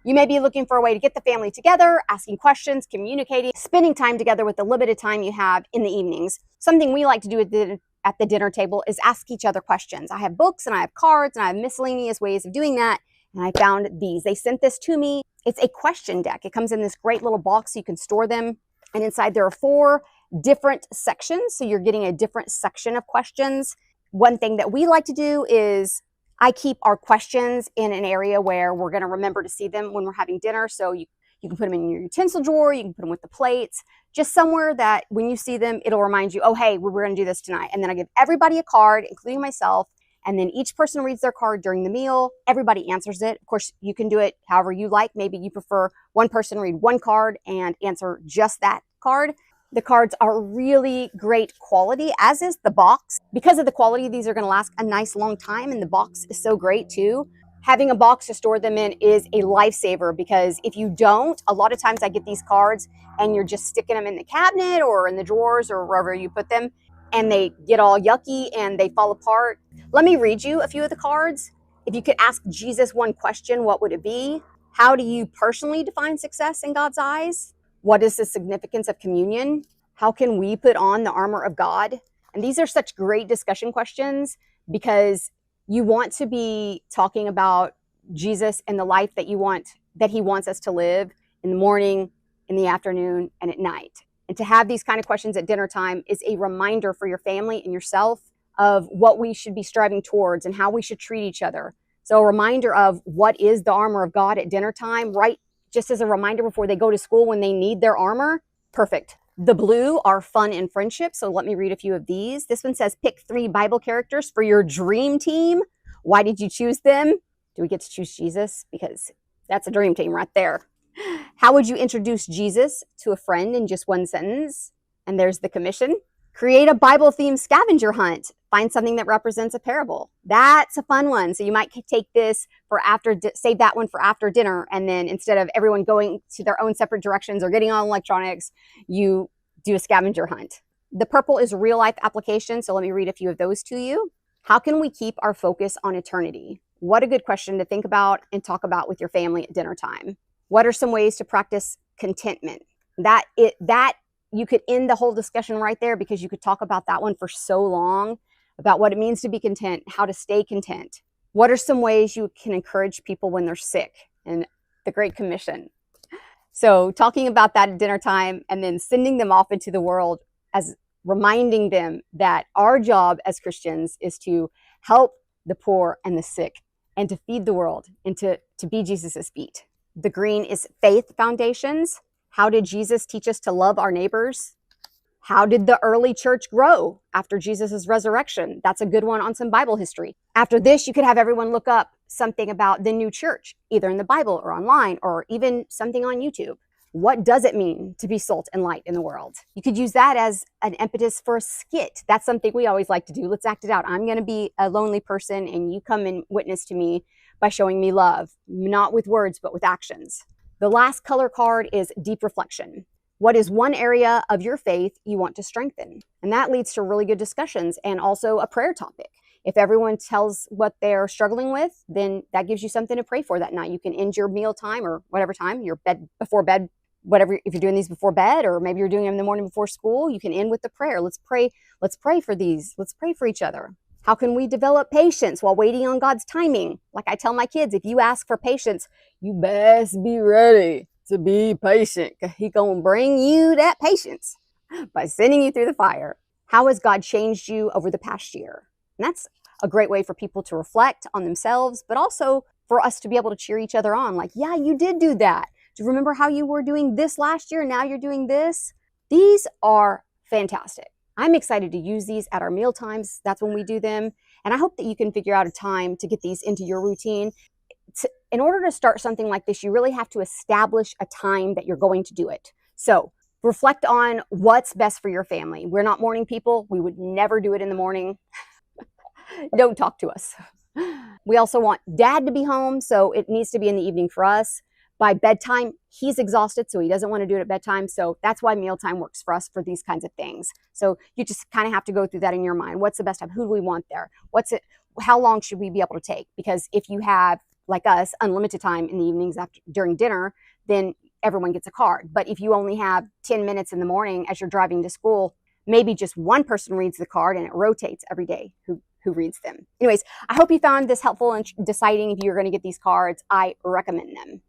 You may be looking for a way to get the family together, asking questions, communicating, spending time together with the limited time you have in the evenings. Something we like to do at the dinner table is ask each other questions. I have books and I have cards and I have miscellaneous ways of doing that. And I found these. They sent this to me. It's a question deck. It comes in this great little box so you can store them. And inside there are 4 different sections. So you're getting a different section of questions. One thing that we like to do is I keep our questions in an area where we're going to remember to see them when we're having dinner. So you can put them in your utensil drawer. You can put them with the plates, just somewhere that when you see them, it'll remind you, oh, hey, we're going to do this tonight. And then I give everybody a card, including myself. And then each person reads their card during the meal. Everybody answers it. Of course, you can do it however you like. Maybe you prefer one person read one card and answer just that card. The cards are really great quality, as is the box. Because of the quality, these are going to last a nice long time, and the box is so great too. Having a box to store them in is a lifesaver, because if you don't, a lot of times I get these cards and you're just sticking them in the cabinet or in the drawers or wherever you put them, and they get all yucky and they fall apart. Let me read you a few of the cards. If you could ask Jesus one question, what would it be? How do you personally define success in God's eyes? What is the significance of communion? How can we put on the armor of God? And these are such great discussion questions, because you want to be talking about Jesus and the life that he wants us to live in the morning, in the afternoon, and at night. And to have these kind of questions at dinner time is a reminder for your family and yourself of what we should be striving towards and how we should treat each other. So a reminder of what is the armor of God at dinner time, right? Just as a reminder before they go to school when they need their armor. Perfect. The blue are fun and friendship. So let me read a few of these. This one says, pick 3 Bible characters for your dream team. Why did you choose them? Do we get to choose Jesus? Because that's a dream team right there. How would you introduce Jesus to a friend in just one sentence? And there's the commission. Create a Bible-themed scavenger hunt. Find something that represents a parable. That's a fun one. So you might take this for save that one for after dinner. And then instead of everyone going to their own separate directions or getting on electronics, you do a scavenger hunt. The purple is real life application. So let me read a few of those to you. How can we keep our focus on eternity? What a good question to think about and talk about with your family at dinner time. What are some ways to practice contentment? That you could end the whole discussion right there, because you could talk about that one for so long, about what it means to be content, how to stay content. What are some ways you can encourage people when they're sick? And the Great Commission. So talking about that at dinner time and then sending them off into the world, as reminding them that our job as Christians is to help the poor and the sick and to feed the world and to be Jesus's feet. The green is faith foundations. How did Jesus teach us to love our neighbors? How did the early church grow after Jesus' resurrection? That's a good one on some Bible history. After this, you could have everyone look up something about the new church, either in the Bible or online or even something on YouTube. What does it mean to be salt and light in the world? You could use that as an impetus for a skit. That's something we always like to do. Let's act it out. I'm going to be a lonely person and you come and witness to me by showing me love, not with words, but with actions. The last color card is deep reflection. What is one area of your faith you want to strengthen? And that leads to really good discussions and also a prayer topic. If everyone tells what they're struggling with, then that gives you something to pray for that night. You can end your meal time or whatever time, your before bed, whatever, if you're doing these before bed, or maybe you're doing them in the morning before school, you can end with the prayer. Let's pray for these. Let's pray for each other. How can we develop patience while waiting on God's timing? Like I tell my kids, if you ask for patience, you best be ready to be patient. He gonna bring you that patience by sending you through the fire. How has God changed you over the past year? And that's a great way for people to reflect on themselves, but also for us to be able to cheer each other on. Like, yeah, you did do that. Do you remember how you were doing this last year and now you're doing this? These are fantastic. I'm excited to use these at our meal times. That's when we do them. And I hope that you can figure out a time to get these into your routine. In order to start something like this, you really have to establish a time that you're going to do it. So reflect on what's best for your family. We're not morning people. We would never do it in the morning. Don't talk to us. We also want dad to be home, so it needs to be in the evening for us. By bedtime, he's exhausted, so he doesn't want to do it at bedtime. So that's why mealtime works for us for these kinds of things. So you just kind of have to go through that in your mind. What's the best time? Who do we want there? How long should we be able to take? Because if you have like us, unlimited time in the evenings during dinner, then everyone gets a card. But if you only have 10 minutes in the morning as you're driving to school, maybe just one person reads the card, and it rotates every day who reads them. Anyways, I hope you found this helpful in deciding if you're going to get these cards. I recommend them.